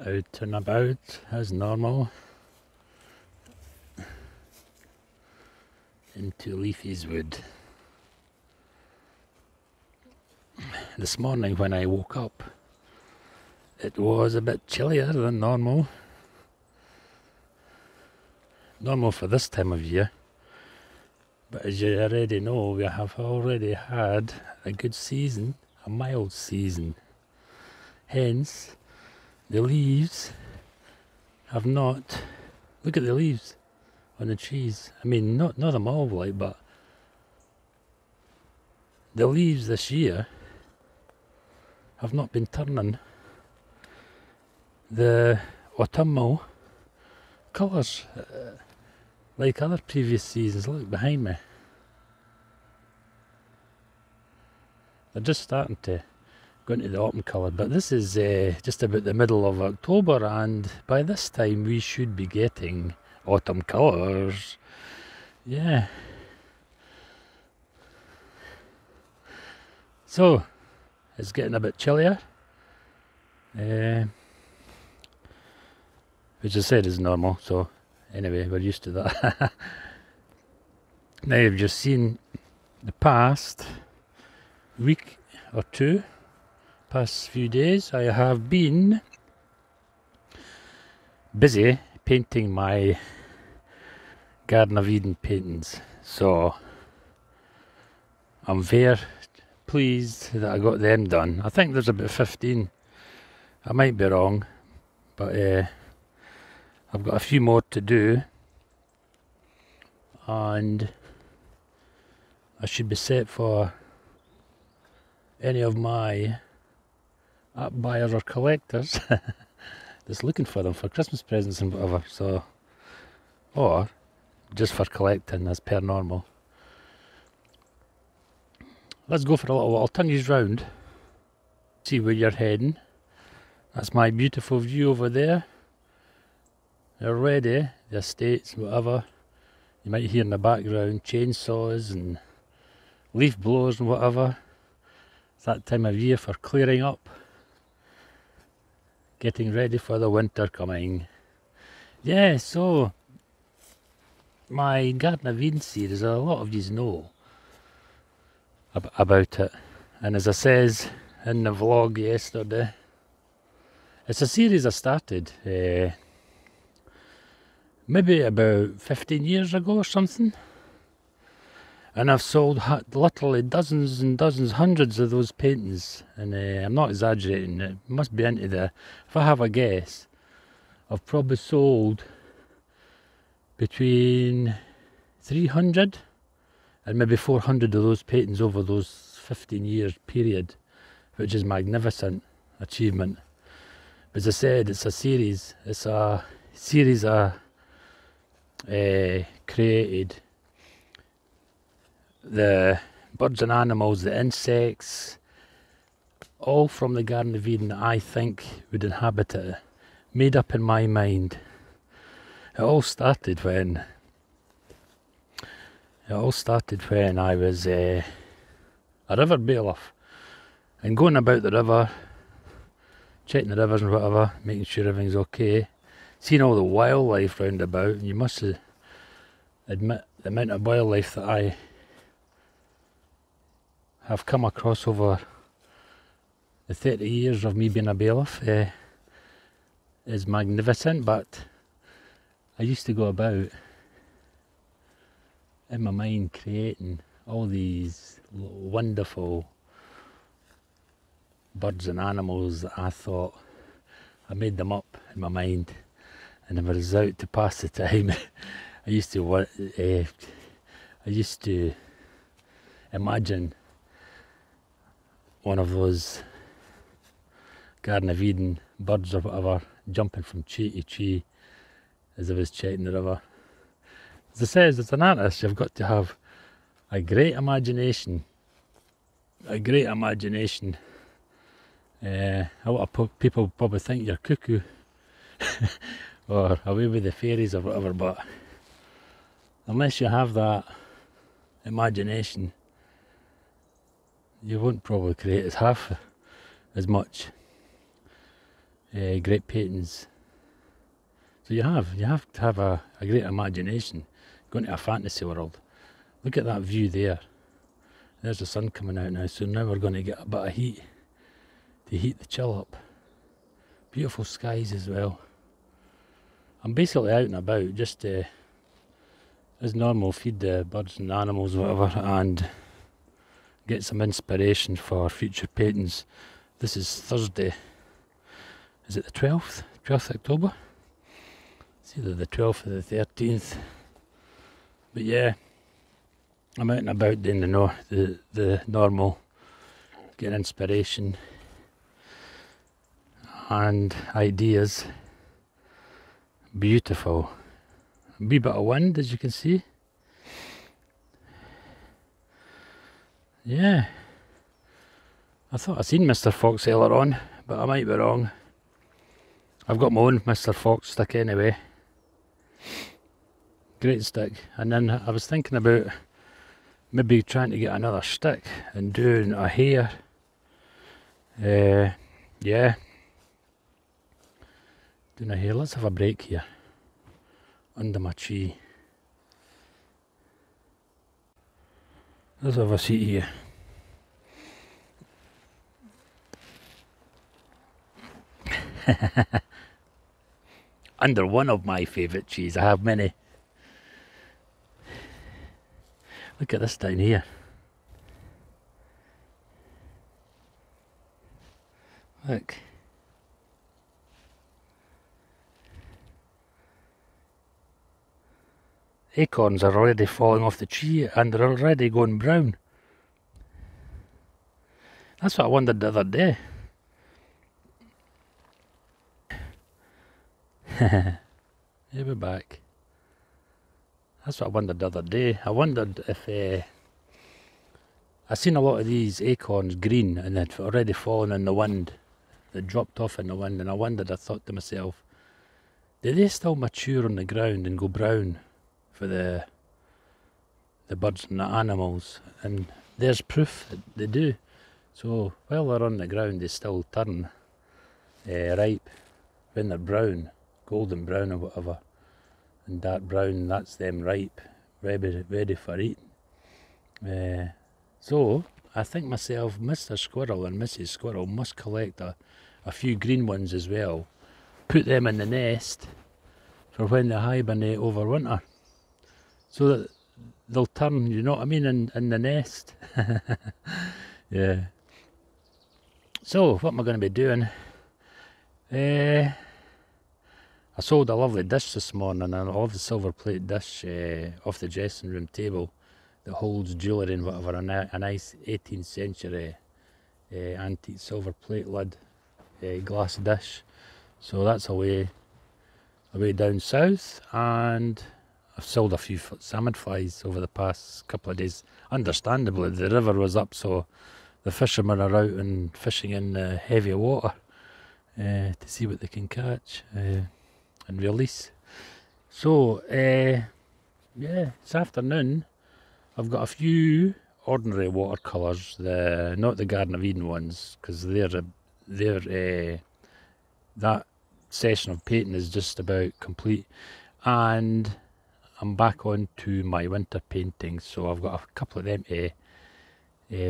Out and about as normal into Leafy's wood. This morning when I woke up, it was a bit chillier than normal. Normal for this time of year. But as you already know, we have already had a good season, a mild season. Hence, the leaves have not... Look at the leaves on the trees. I mean, not them all, like, but the leaves this year have not been turning the autumnal colours like other previous seasons. Look behind me. They're just starting to go into the autumn colour, but this is just about the middle of October, and by this time we should be getting autumn colours. Yeah. So, it's getting a bit chillier. Which I said is normal, so anyway, we're used to that. Now you've just seen the past week or two, past few days, I have been busy painting my Garden of Eden paintings. So I'm very pleased that I got them done. I think there's about 15. I might be wrong, but I've got a few more to do, and I should be set for any of my app buyers or collectors that's looking for them for Christmas presents and whatever. So, or just for collecting as per normal. Let's go for a little while. I'll turn you round, see where you're heading. That's my beautiful view over there. Already, the estates, whatever, you might hear in the background chainsaws and leaf blowers and whatever. It's that time of year for clearing up, getting ready for the winter coming. Yeah, so my Garden of Eden series, a lot of you know about it, and as I says in the vlog yesterday, it's a series I started maybe about 15 years ago or something, and I've sold literally dozens and dozens, hundreds of those paintings, and I'm not exaggerating. It must be into the, if I have a guess, I've probably sold between 300 and maybe 400 of those paintings over those 15 years period, which is magnificent achievement. As I said, it's a series. It's a series I created. The birds and animals, the insects, all from the Garden of Eden that I think would inhabit it, made up in my mind. It all started when I was a river bailiff, and going about the river, checking the rivers and whatever, making sure everything's okay, seeing all the wildlife round about, and you must admit the amount of wildlife that I have come across over the 30 years of me being a bailiff is magnificent. But I used to go about in my mind creating all these wonderful birds and animals that I thought I made them up in my mind, and if I was out to pass the time, I used to imagine one of those Garden of Eden birds or whatever jumping from tree to tree as I was checking the river. As I says, as an artist, you've got to have a great imagination. A great imagination. A lot of people probably think you're cuckoo or away with the fairies or whatever, but unless you have that imagination, you won't probably create as half as much. great paintings. So you have to have a great imagination going to a fantasy world. Look at that view there. There's the sun coming out now, so now we're going to get a bit of heat to heat the chill up. Beautiful skies as well. I'm basically out and about just to, as normal, feed the birds and animals whatever, and get some inspiration for future paintings. This is Thursday. Is it the 12th? 12th October? It's either the 12th or the 13th. But yeah, I'm out and about doing the normal, getting inspiration and ideas. Beautiful. A wee bit of wind, as you can see. Yeah. I thought I seen Mr. Fox earlier on, but I might be wrong. I've got my own Mr. Fox stick anyway. Great stick. And then I was thinking about maybe trying to get another stick and doing a hair. Yeah. Doing a hair. Let's have a break here. Under my tree. Let's have a seat here. Under one of my favourite trees. I have many. Look at this down here. Look. Acorns are already falling off the tree and they're already going brown. That's what I wondered the other day. Yeah, we're back. That's what I wondered the other day. I wondered if I seen a lot of these acorns green and they'd already fallen in the wind. They dropped off in the wind, and I thought to myself, do they still mature on the ground and go brown for the birds and the animals? And there's proof that they do. So while they're on the ground, they still turn ripe. When they're brown, golden brown or whatever, and dark brown, that's them ripe, ready for eating. So I think myself, Mr. Squirrel and Mrs. Squirrel must collect a few green ones as well, put them in the nest for when they hibernate over winter, so that they'll turn, you know what I mean, in the nest. Yeah. So what am I going to be doing? I sold a lovely dish this morning, and I love the silver plate dish off the dressing room table that holds jewellery and whatever, a nice 18th century antique silver plate lid glass dish. So that's away down south, and I've sold a few salmon flies over the past couple of days. Understandably, the river was up, so the fishermen are out and fishing in heavier water to see what they can catch and release. So yeah, this afternoon I've got a few ordinary watercolours, not the Garden of Eden ones, because that session of painting is just about complete, and I'm back on to my winter paintings. So I've got a couple of them to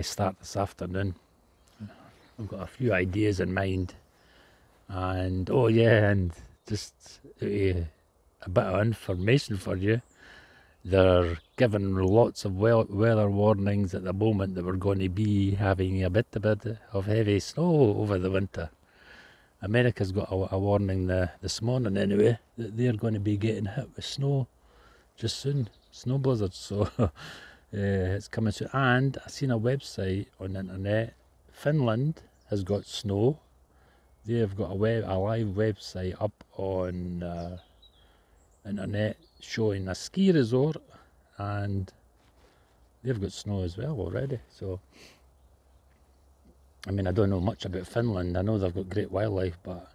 start this afternoon. I've got a few ideas in mind, and oh yeah, and just a bit of information for you. They're giving lots of weather warnings at the moment that we're going to be having a bit of heavy snow over the winter. America's got a warning this morning anyway, that they're going to be getting hit with snow just soon, snow blizzards. So it's coming soon. And I seen a website on the internet. Finland has got snow. They've got a live website up on internet showing a ski resort, and they've got snow as well already. So I mean, I don't know much about Finland. I know they've got great wildlife, but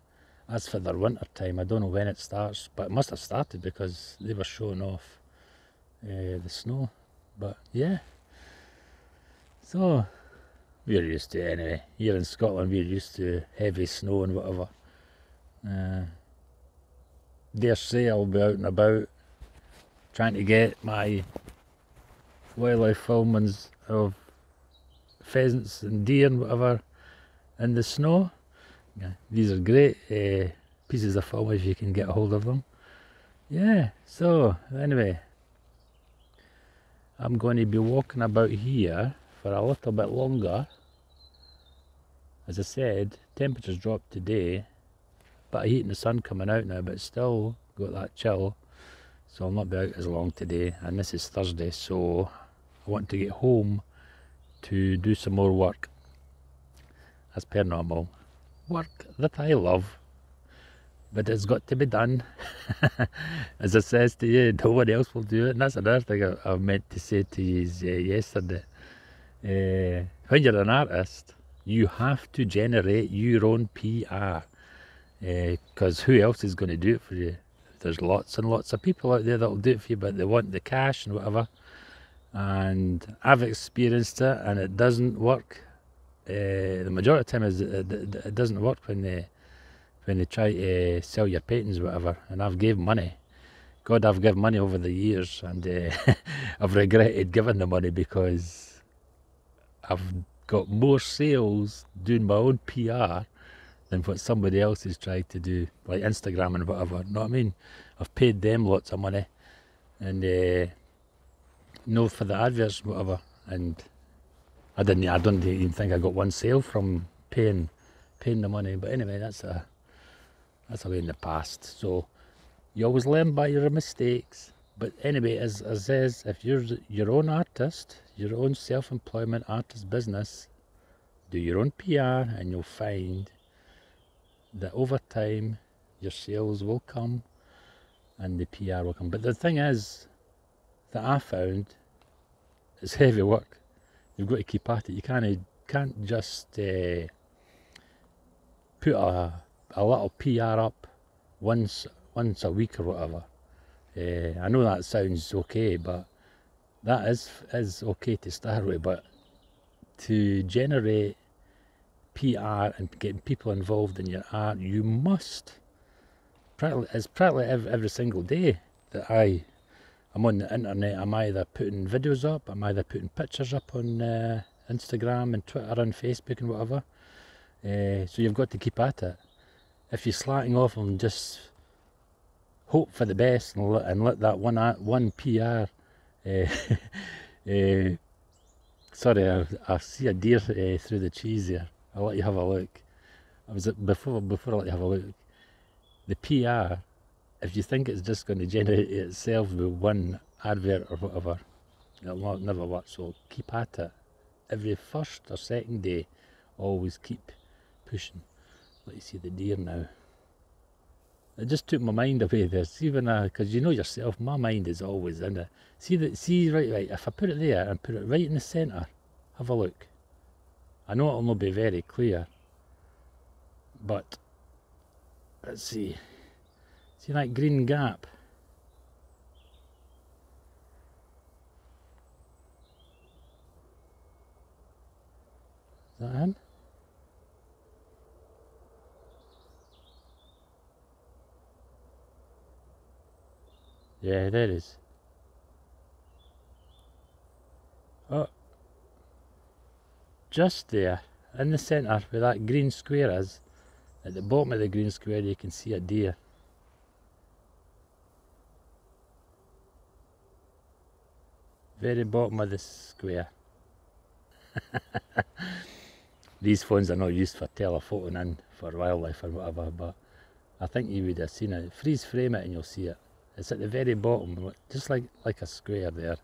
as for their winter time, I don't know when it starts, but it must have started because they were showing off the snow. But yeah, so we're used to it anyway. Here in Scotland, we're used to heavy snow and whatever. Dare say I'll be out and about trying to get my wildlife filmings of pheasants and deer and whatever in the snow. Yeah, these are great pieces of film if you can get a hold of them. Yeah, so anyway, I'm going to be walking about here for a little bit longer. As I said, temperatures dropped today, but heat and the sun coming out now, but still got that chill, so I'll not be out as long today. And this is Thursday, so I want to get home to do some more work as per normal. Work that I love, but it's got to be done. As I says to you, no one else will do it, and that's another thing I meant to say to you yesterday. When you're an artist, you have to generate your own PR, because who else is going to do it for you? There's lots and lots of people out there that will do it for you, but they want the cash and whatever. And I've experienced it, and it doesn't work. The majority of the time it doesn't work when they try to sell your paintings or whatever. And I've gave money. God, I've given money over the years, and I've regretted giving the money because I've got more sales doing my own PR than what somebody else has tried to do, like Instagram and whatever. You know what I mean? I've paid them lots of money, and for the adverts and whatever. And I don't even think I got one sale from paying the money. But anyway, that's a way in the past. So you always learn by your mistakes. But anyway, as says, if you're your own artist, your own self-employment artist business, do your own PR, and you'll find that over time your sales will come and the PR will come. But the thing is that I found, it's heavy work. You've got to keep at it. You can't just put a little PR up once a week or whatever. I know that sounds okay, but that is okay to start with. But to generate PR and getting people involved in your art, you must. It's practically every single day that I'm on the internet. I'm either putting videos up, I'm either putting pictures up on Instagram and Twitter and Facebook and whatever. So you've got to keep at it. If you're slacking off and just hope for the best and let that one PR. Sorry, I see a deer through the trees here. I'll let you have a look. Before I let you have a look. The PR, if you think it's just going to generate itself with one advert or whatever, it'll never work. So keep at it. Every first or second day, always keep pushing. Let you see the deer now. It just took my mind away there. See because you know yourself, my mind is always in it. See right. If I put it there and put it right in the centre, have a look. I know it'll not be very clear, but let's see. See that green gap? Is that in? Yeah, there it is. Oh, just there, in the centre where that green square is, at the bottom of the green square you can see a deer. Very bottom of the square. These phones are not used for telephotoing in for wildlife or whatever, but I think you would have seen it. Freeze frame it and you'll see it. It's at the very bottom, just like a square there.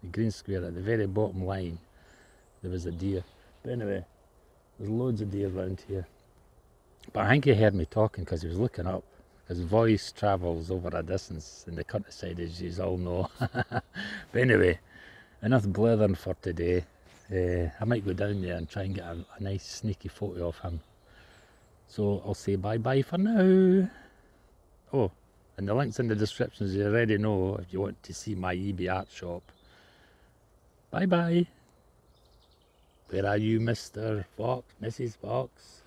The green square at the very bottom line. There was a deer. But anyway, there's loads of deer around here. But I think he heard me talking because he was looking up. His voice travels over a distance in the countryside, as you all know. But anyway, enough blathering for today. I might go down there and try and get a nice sneaky photo of him. So I'll say bye-bye for now. Oh, and the link's in the description, as you already know, if you want to see my eBay art shop. Bye-bye. Where are you, Mr. Fox, Mrs. Fox?